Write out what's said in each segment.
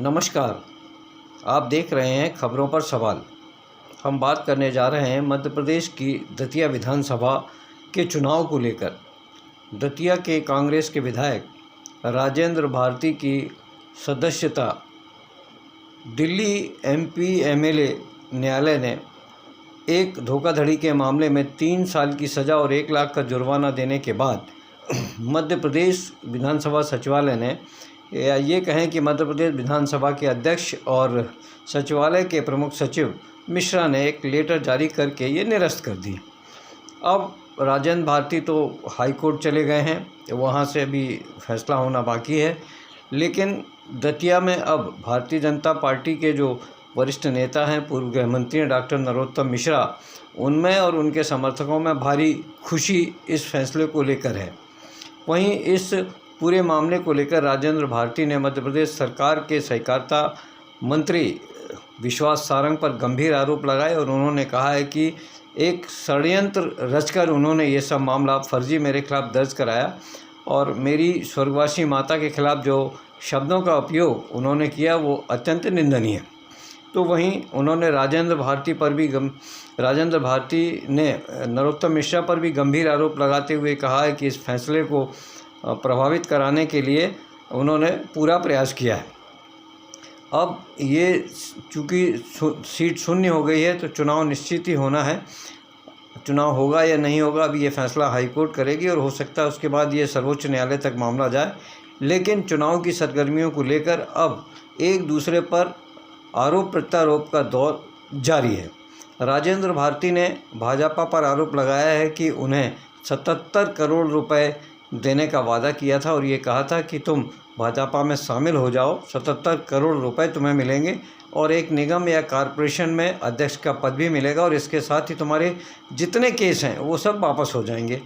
नमस्कार। आप देख रहे हैं खबरों पर सवाल। हम बात करने जा रहे हैं मध्य प्रदेश की दतिया विधानसभा के चुनाव को लेकर। दतिया के कांग्रेस के विधायक राजेंद्र भारती की सदस्यता दिल्ली एमपी एमएलए न्यायालय ने एक धोखाधड़ी के मामले में 3 साल की सज़ा और 1 लाख का जुर्माना देने के बाद मध्य प्रदेश विधानसभा सचिवालय ने या ये कहें कि मध्य प्रदेश विधानसभा के अध्यक्ष और सचिवालय के प्रमुख सचिव मिश्रा ने एक लेटर जारी करके ये निरस्त कर दी। अब राजेंद्र भारती तो हाई कोर्ट चले गए हैं, वहाँ से अभी फैसला होना बाकी है। लेकिन दतिया में अब भारतीय जनता पार्टी के जो वरिष्ठ नेता हैं, पूर्व गृह मंत्री डॉक्टर नरोत्तम मिश्रा, उनमें और उनके समर्थकों में भारी खुशी इस फैसले को लेकर है। वहीं इस पूरे मामले को लेकर राजेंद्र भारती ने मध्य प्रदेश सरकार के सहकारिता मंत्री विश्वास सारंग पर गंभीर आरोप लगाए और उन्होंने कहा है कि एक षड्यंत्र रचकर उन्होंने ये सब मामला फर्जी मेरे खिलाफ दर्ज कराया और मेरी स्वर्गवासी माता के खिलाफ जो शब्दों का उपयोग उन्होंने किया वो अत्यंत निंदनीय है। तो वहीं उन्होंने राजेंद्र भारती ने नरोत्तम मिश्रा पर भी गंभीर आरोप लगाते हुए कहा है कि इस फैसले को प्रभावित कराने के लिए उन्होंने पूरा प्रयास किया है। अब ये चूँकि सीट शून्य हो गई है तो चुनाव निश्चित ही होना है। चुनाव होगा या नहीं होगा अभी ये फैसला हाई कोर्ट करेगी और हो सकता है उसके बाद ये सर्वोच्च न्यायालय तक मामला जाए। लेकिन चुनाव की सरगर्मियों को लेकर अब एक दूसरे पर आरोप प्रत्यारोप का दौर जारी है। राजेंद्र भारती ने भाजपा पर आरोप लगाया है कि उन्हें 77 करोड़ रुपए देने का वादा किया था और ये कहा था कि तुम भाजपा में शामिल हो जाओ, 77 करोड़ रुपए तुम्हें मिलेंगे और एक निगम या कॉरपोरेशन में अध्यक्ष का पद भी मिलेगा और इसके साथ ही तुम्हारे जितने केस हैं वो सब वापस हो जाएंगे।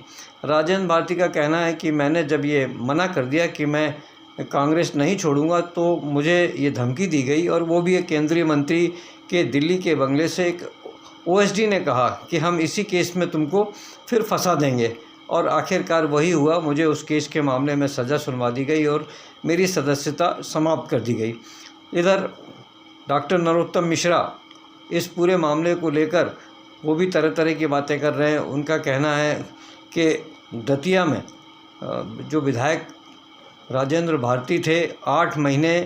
राजेंद्र भारती का कहना है कि मैंने जब ये मना कर दिया कि मैं कांग्रेस नहीं छोड़ूंगा तो मुझे ये धमकी दी गई और वो भी एक केंद्रीय मंत्री के दिल्ली के बंगले से एक ओएसडी ने कहा कि हम इसी केस में तुमको फिर फंसा देंगे और आखिरकार वही हुआ। मुझे उस केस के मामले में सज़ा सुनवा दी गई और मेरी सदस्यता समाप्त कर दी गई। इधर डॉक्टर नरोत्तम मिश्रा इस पूरे मामले को लेकर वो भी तरह तरह की बातें कर रहे हैं। उनका कहना है कि दतिया में जो विधायक राजेंद्र भारती थे 8 महीने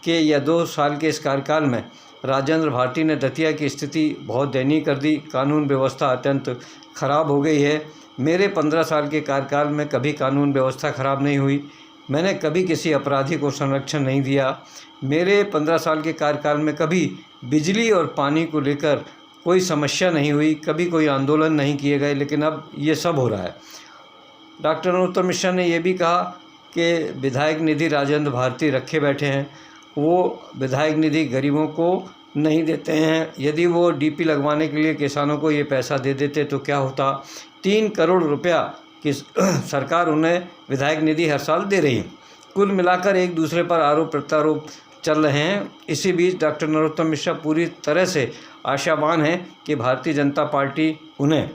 के या 2 साल के इस कार्यकाल में राजेंद्र भारती ने दतिया की स्थिति बहुत दयनीय कर दी। कानून व्यवस्था अत्यंत ख़राब हो गई है। मेरे 15 साल के कार्यकाल में कभी कानून व्यवस्था ख़राब नहीं हुई। मैंने कभी किसी अपराधी को संरक्षण नहीं दिया। मेरे 15 साल के कार्यकाल में कभी बिजली और पानी को लेकर कोई समस्या नहीं हुई, कभी कोई आंदोलन नहीं किए गए। लेकिन अब ये सब हो रहा है। डॉक्टर नरोत्तम मिश्रा ने यह भी कहा कि विधायक निधि राजेंद्र भारती रखे बैठे हैं, वो विधायक निधि गरीबों को नहीं देते हैं। यदि वो डीपी लगवाने के लिए किसानों को ये पैसा दे देते तो क्या होता। 3 करोड़ रुपया की सरकार उन्हें विधायक निधि हर साल दे रही है। कुल मिलाकर एक दूसरे पर आरोप प्रत्यारोप चल रहे हैं। इसी बीच डॉक्टर नरोत्तम मिश्रा पूरी तरह से आशावान हैं कि भारतीय जनता पार्टी उन्हें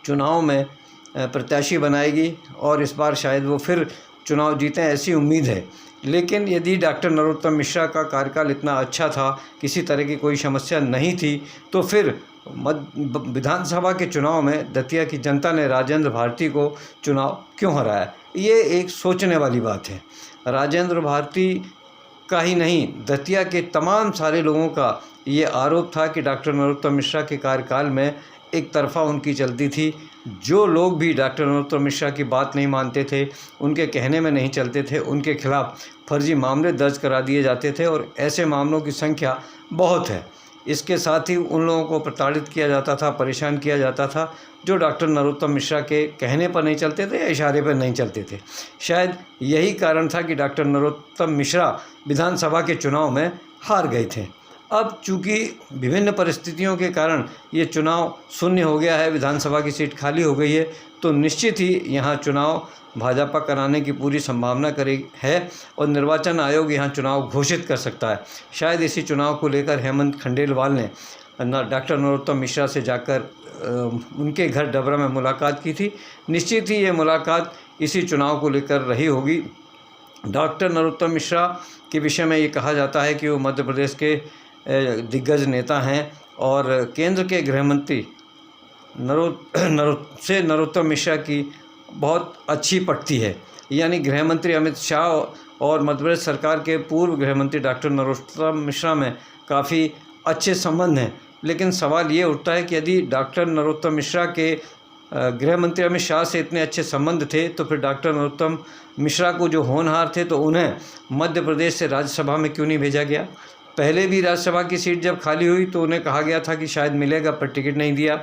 चुनाव में प्रत्याशी बनाएगी और इस बार शायद वो फिर चुनाव जीतें, ऐसी उम्मीद है। लेकिन यदि डॉक्टर नरोत्तम मिश्रा का कार्यकाल इतना अच्छा था, किसी तरह की कोई समस्या नहीं थी, तो फिर विधानसभा के चुनाव में दतिया की जनता ने राजेंद्र भारती को चुनाव क्यों हराया। ये एक सोचने वाली बात है। राजेंद्र भारती का ही नहीं, दतिया के तमाम सारे लोगों का ये आरोप था कि डॉक्टर नरोत्तम मिश्रा के कार्यकाल में एक तरफा उनकी चलती थी। जो लोग भी डॉक्टर नरोत्तम मिश्रा की बात नहीं मानते थे, उनके कहने में नहीं चलते थे, उनके खिलाफ फर्जी मामले दर्ज करा दिए जाते थे और ऐसे मामलों की संख्या बहुत है। इसके साथ ही उन लोगों को प्रताड़ित किया जाता था, परेशान किया जाता था जो डॉक्टर नरोत्तम मिश्रा के कहने पर नहीं चलते थे या इशारे पर नहीं चलते थे। शायद यही कारण था कि डॉक्टर नरोत्तम मिश्रा विधानसभा के चुनाव में हार गए थे। अब चूँकि विभिन्न परिस्थितियों के कारण ये चुनाव शून्य हो गया है, विधानसभा की सीट खाली हो गई है, तो निश्चित ही यहाँ चुनाव भाजपा कराने की पूरी संभावना है और निर्वाचन आयोग यहाँ चुनाव घोषित कर सकता है। शायद इसी चुनाव को लेकर हेमंत खंडेलवाल ने डॉक्टर नरोत्तम मिश्रा से जाकर उनके घर डबरा में मुलाकात की थी। निश्चित ही ये मुलाकात इसी चुनाव को लेकर रही होगी डॉक्टर नरोत्तम मिश्रा के विषय में ये कहा जाता है कि वो मध्य प्रदेश के दिग्गज नेता हैं और केंद्र के गृह मंत्री नरोत्तम मिश्रा की बहुत अच्छी पटती है। यानी गृह मंत्री अमित शाह और मध्य प्रदेश सरकार के पूर्व गृह मंत्री डॉक्टर नरोत्तम मिश्रा में काफ़ी अच्छे संबंध हैं। लेकिन सवाल ये उठता है कि यदि डॉक्टर नरोत्तम मिश्रा के गृह मंत्री अमित शाह से इतने अच्छे संबंध थे तो फिर डॉक्टर नरोत्तम मिश्रा को जो होनहार थे तो उन्हें मध्य प्रदेश से राज्यसभा में क्यों नहीं भेजा गया। पहले भी राज्यसभा की सीट जब खाली हुई तो उन्हें कहा गया था कि शायद मिलेगा, पर टिकट नहीं दिया।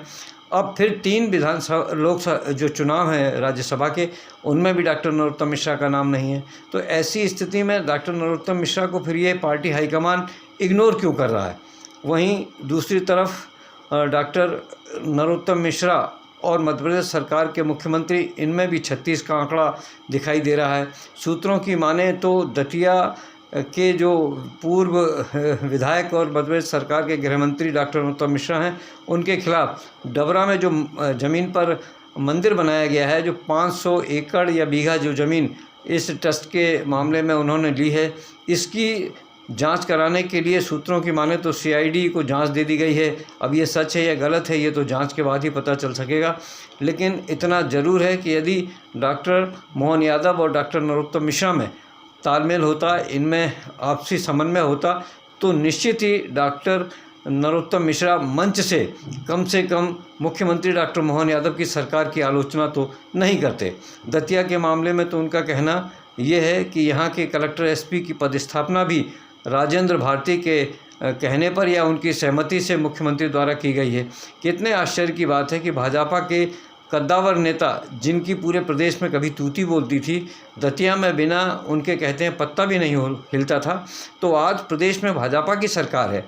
अब फिर 3 विधानसभा लोकसभा जो चुनाव हैं राज्यसभा के, उनमें भी डॉक्टर नरोत्तम मिश्रा का नाम नहीं है। तो ऐसी स्थिति में डॉक्टर नरोत्तम मिश्रा को फिर ये पार्टी हाईकमान इग्नोर क्यों कर रहा है। वहीं दूसरी तरफ डॉक्टर नरोत्तम मिश्रा और मध्य प्रदेश सरकार के मुख्यमंत्री, इनमें भी 36 का आंकड़ा दिखाई दे रहा है। सूत्रों की माने तो दतिया के जो पूर्व विधायक और मध्य प्रदेश सरकार के गृह मंत्री डॉक्टर नरोत्तम मिश्रा हैं, उनके खिलाफ डबरा में जो ज़मीन पर मंदिर बनाया गया है, जो 500 एकड़ या बीघा जो ज़मीन इस ट्रस्ट के मामले में उन्होंने ली है, इसकी जांच कराने के लिए सूत्रों की माने तो सीआईडी को जांच दे दी गई है। अब ये सच है या गलत है ये तो जांच के बाद ही पता चल सकेगा। लेकिन इतना ज़रूर है कि यदि डॉक्टर मोहन यादव और डॉक्टर नरोत्तम मिश्रा में तालमेल होता, इनमें आपसी समन्वय होता, तो निश्चित ही डॉक्टर नरोत्तम मिश्रा मंच से कम मुख्यमंत्री डॉक्टर मोहन यादव की सरकार की आलोचना तो नहीं करते। दतिया के मामले में तो उनका कहना यह है कि यहाँ के कलेक्टर एसपी की पदस्थापना भी राजेंद्र भारती के कहने पर या उनकी सहमति से मुख्यमंत्री द्वारा की गई है। कितने आश्चर्य की बात है कि भाजपा के कद्दावर नेता, जिनकी पूरे प्रदेश में कभी तूती बोलती थी, दतिया में बिना उनके कहते हैं पत्ता भी नहीं हिलता था, तो आज प्रदेश में भाजपा की सरकार है।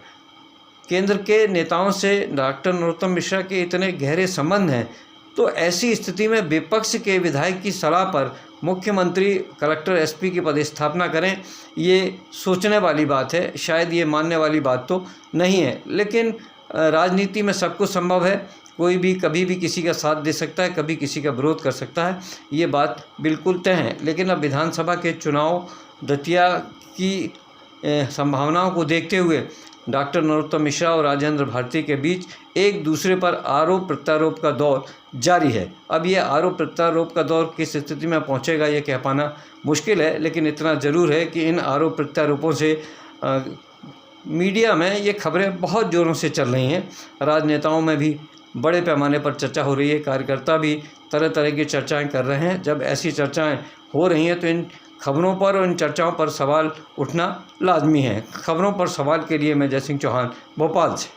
केंद्र के नेताओं से डॉक्टर नरोत्तम मिश्रा के इतने गहरे संबंध हैं, तो ऐसी स्थिति में विपक्ष के विधायक की सलाह पर मुख्यमंत्री कलेक्टर एसपी की पदस्थापना करें, ये सोचने वाली बात है। शायद ये मानने वाली बात तो नहीं है, लेकिन राजनीति में सब कुछ संभव है। कोई भी कभी भी किसी का साथ दे सकता है, कभी किसी का विरोध कर सकता है, ये बात बिल्कुल तय है। लेकिन अब विधानसभा के चुनाव दतिया की संभावनाओं को देखते हुए डॉक्टर नरोत्तम मिश्रा और राजेंद्र भारती के बीच एक दूसरे पर आरोप प्रत्यारोप का दौर जारी है। अब ये आरोप प्रत्यारोप का दौर किस स्थिति में पहुंचेगा ये कह पाना मुश्किल है, लेकिन इतना ज़रूर है कि इन आरोप प्रत्यारोपों से मीडिया में ये खबरें बहुत ज़ोरों से चल रही हैं। राजनेताओं में भी बड़े पैमाने पर चर्चा हो रही है, कार्यकर्ता भी तरह तरह की चर्चाएँ कर रहे हैं। जब ऐसी चर्चाएँ हो रही हैं तो इन खबरों पर और इन चर्चाओं पर सवाल उठना लाजमी है। खबरों पर सवाल के लिए मैं जय सिंह चौहान, भोपाल से।